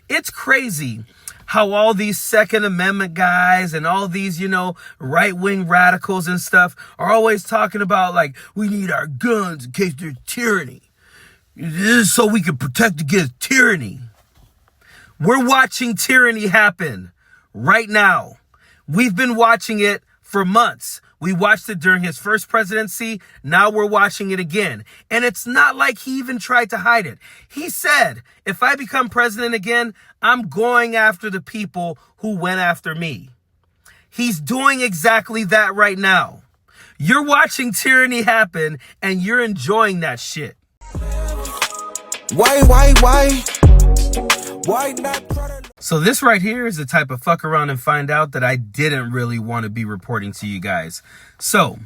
It's crazy how all these Second Amendment guys and all these, right-wing radicals and stuff are always talking about, like, we need our guns in case there's tyranny. This is so we can protect against tyranny. We're watching tyranny happen right now. We've been watching it for months. We watched it during his first presidency. Now we're watching it again. And it's not like he even tried to hide it. He said, if I become president again, I'm going after the people who went after me. He's doing exactly that right now. You're watching tyranny happen and you're enjoying that shit. Why not try to... So this right here is the type of fuck around and find out that I didn't really want to be reporting to you guys. So,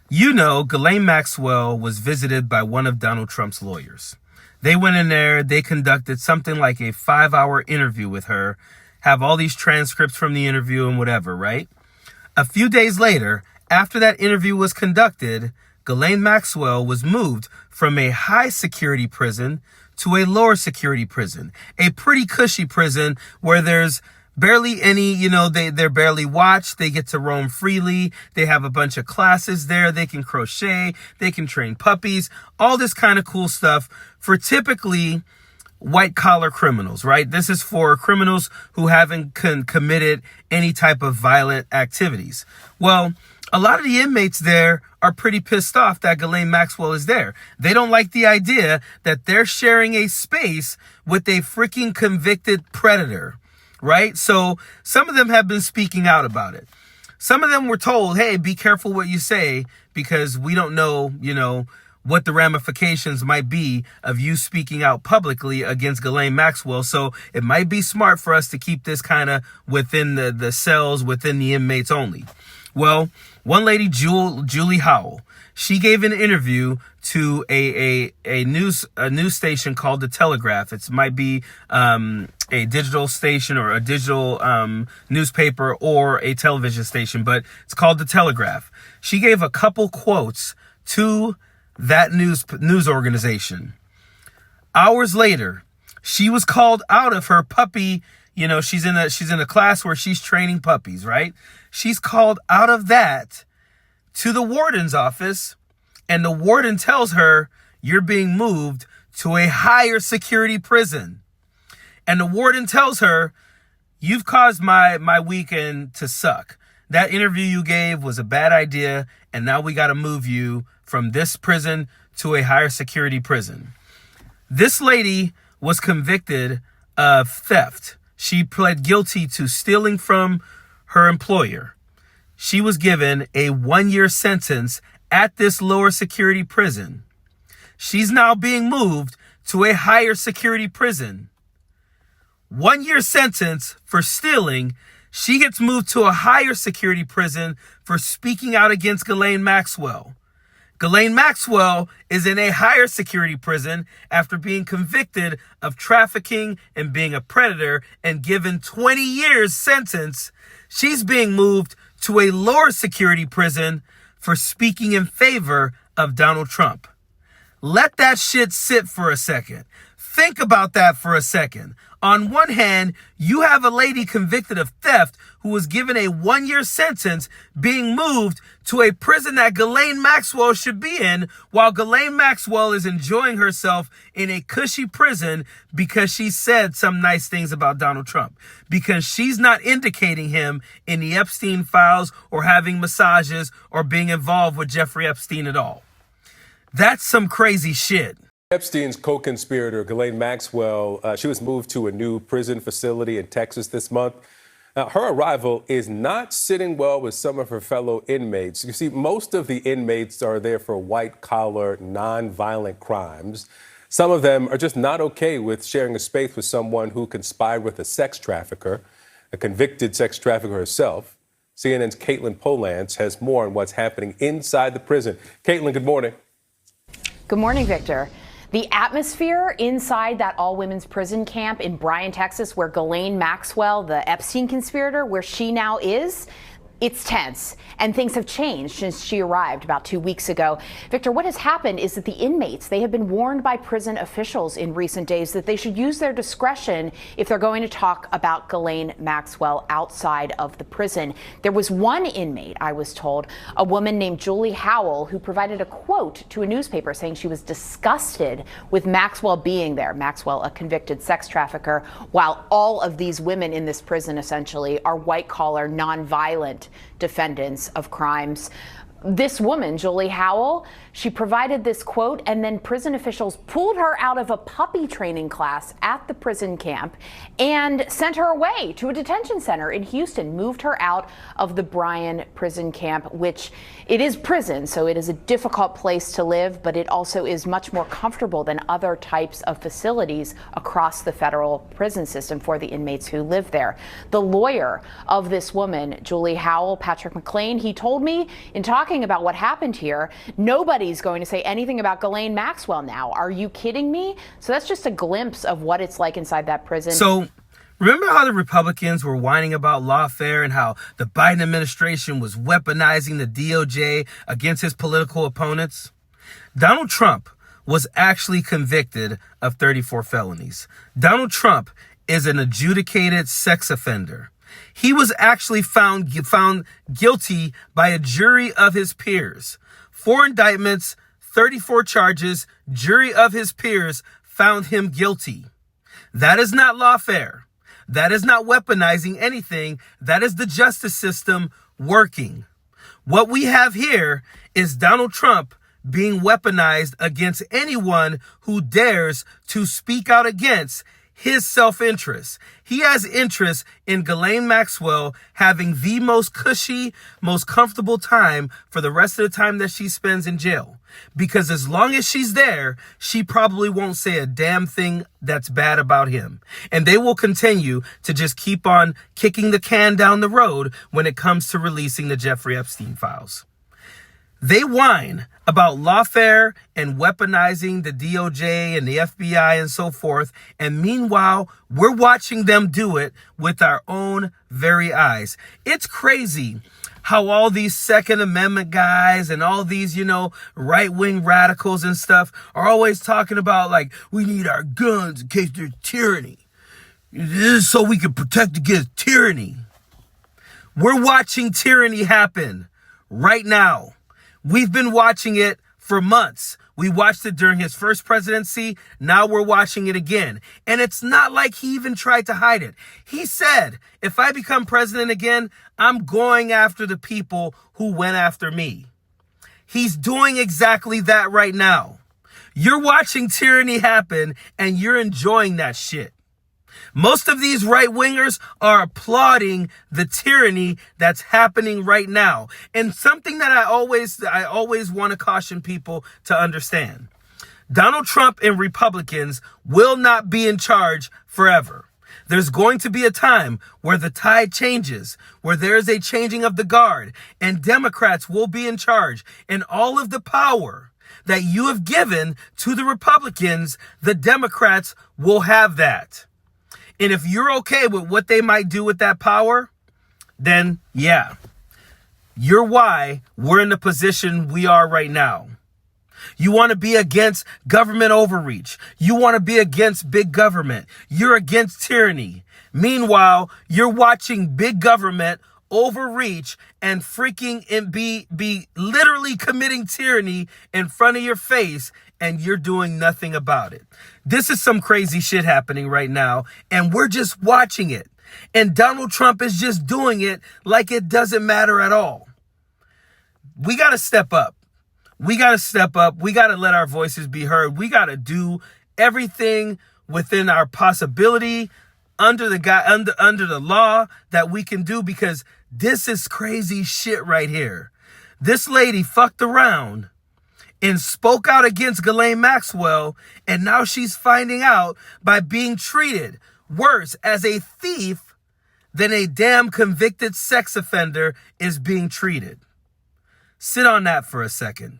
Ghislaine Maxwell was visited by one of Donald Trump's lawyers. They went in there, they conducted something like a 5-hour interview with her, have all these transcripts from the interview and whatever, right? A few days later, after that interview was conducted, Ghislaine Maxwell was moved from a high security prison to a lower security prison, a pretty cushy prison where there's barely any, they're barely watched. They get to roam freely. They have a bunch of classes there. They can crochet. They can train puppies, all this kind of cool stuff for typically white collar criminals, right? This is for criminals who haven't committed any type of violent activities. Well, a lot of the inmates there are pretty pissed off that Ghislaine Maxwell is there. They don't like the idea that they're sharing a space with a freaking convicted predator, right? So some of them have been speaking out about it. Some of them were told, hey, be careful what you say because we don't know, what the ramifications might be of you speaking out publicly against Ghislaine Maxwell. So it might be smart for us to keep this kind of within the cells, within the inmates only. Well, one lady, Julie Howell, she gave an interview to a news station called The Telegraph. It might be a digital station or a digital newspaper or a television station, but it's called The Telegraph. She gave a couple quotes to that news organization. Hours later, she was called out of her puppy. She's in a class where she's training puppies, right? She's called out of that to the warden's office, and the warden tells her, you're being moved to a higher security prison. And the warden tells her, you've caused my weekend to suck. That interview you gave was a bad idea, and now we got to move you from this prison to a higher security prison. This lady was convicted of theft. She pled guilty to stealing from her employer. She was given a 1-year sentence at this lower security prison. She's now being moved to a higher security prison. 1-year sentence for stealing. She gets moved to a higher security prison for speaking out against Ghislaine Maxwell. Ghislaine Maxwell is in a higher security prison after being convicted of trafficking and being a predator and given 20 years sentence. She's being moved to a lower security prison for speaking in favor of Donald Trump. Let that shit sit for a second. Think about that for a second. On one hand, you have a lady convicted of theft who was given a 1-year sentence being moved to a prison that Ghislaine Maxwell should be in, while Ghislaine Maxwell is enjoying herself in a cushy prison because she said some nice things about Donald Trump, because she's not indicating him in the Epstein files or having massages or being involved with Jeffrey Epstein at all. That's some crazy shit. Epstein's co-conspirator, Ghislaine Maxwell, she was moved to a new prison facility in Texas this month. Now, her arrival is not sitting well with some of her fellow inmates. You see, most of the inmates are there for white-collar, non-violent crimes. Some of them are just not okay with sharing a space with someone who conspired with a sex trafficker, a convicted sex trafficker herself. CNN's Caitlin Polance has more on what's happening inside the prison. Caitlin, good morning. Good morning, Victor. The atmosphere inside that all-women's prison camp in Bryan, Texas, where Ghislaine Maxwell, the Epstein conspirator, where she now is, It's tense, and things have changed since she arrived about 2 weeks ago. Victor, what has happened is that the inmates, they have been warned by prison officials in recent days that they should use their discretion if they're going to talk about Ghislaine Maxwell outside of the prison. There was one inmate, I was told, a woman named Julie Howell, who provided a quote to a newspaper saying she was disgusted with Maxwell being there. Maxwell, a convicted sex trafficker, while all of these women in this prison essentially are white-collar, non-violent defendants of crimes. This woman, Julie Howell, she provided this quote, and then prison officials pulled her out of a puppy training class at the prison camp and sent her away to a detention center in Houston, moved her out of the Bryan prison camp, which it is prison, so it is a difficult place to live, but it also is much more comfortable than other types of facilities across the federal prison system for the inmates who live there. The lawyer of this woman, Julie Howell, Patrick McLean, he told me in talking about what happened here, nobody's going to say anything about Ghislaine Maxwell now. Are you kidding me? So that's just a glimpse of what it's like inside that prison. So remember how the Republicans were whining about lawfare and how the Biden administration was weaponizing the DOJ against his political opponents? Donald Trump was actually convicted of 34 felonies. Donald Trump is an adjudicated sex offender. He was actually found guilty by a jury of his peers. 4 indictments, 34 charges, jury of his peers found him guilty. That is not lawfare. That is not weaponizing anything. That is the justice system working. What we have here is Donald Trump being weaponized against anyone who dares to speak out against his self-interest. He has interest in Ghislaine Maxwell having the most cushy, most comfortable time for the rest of the time that she spends in jail. Because as long as she's there, she probably won't say a damn thing that's bad about him. And they will continue to just keep on kicking the can down the road when it comes to releasing the Jeffrey Epstein files. They whine about lawfare and weaponizing the DOJ and the FBI and so forth. And meanwhile, we're watching them do it with our own very eyes. It's crazy how all these Second Amendment guys and all these, right-wing radicals and stuff are always talking about, like, we need our guns in case there's tyranny. This is so we can protect against tyranny. We're watching tyranny happen right now. We've been watching it for months. We watched it during his first presidency. Now we're watching it again. And it's not like he even tried to hide it. He said, if I become president again, I'm going after the people who went after me. He's doing exactly that right now. You're watching tyranny happen and you're enjoying that shit. Most of these right-wingers are applauding the tyranny that's happening right now. And something that I always want to caution people to understand. Donald Trump and Republicans will not be in charge forever. There's going to be a time where the tide changes, where there's a changing of the guard, and Democrats will be in charge. And all of the power that you have given to the Republicans, the Democrats will have that. And if you're okay with what they might do with that power, then yeah, you're why we're in the position we are right now. You want to be against government overreach. You want to be against big government. You're against tyranny. Meanwhile, you're watching big government overreach and freaking and be literally committing tyranny in front of your face, and you're doing nothing about it. This is some crazy shit happening right now, and we're just watching it. And Donald Trump is just doing it like it doesn't matter at all. We got to step up. We got to step up. We got to let our voices be heard. We got to do everything within our possibility under the law that we can do, because this is crazy shit right here. This lady fucked around and spoke out against Ghislaine Maxwell, and now she's finding out by being treated worse as a thief than a damn convicted sex offender is being treated. Sit on that for a second.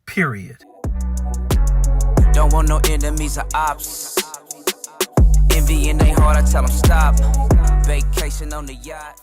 Period. Don't want no enemies or ops. Envy in their heart, I tell them stop. Vacation on the yacht.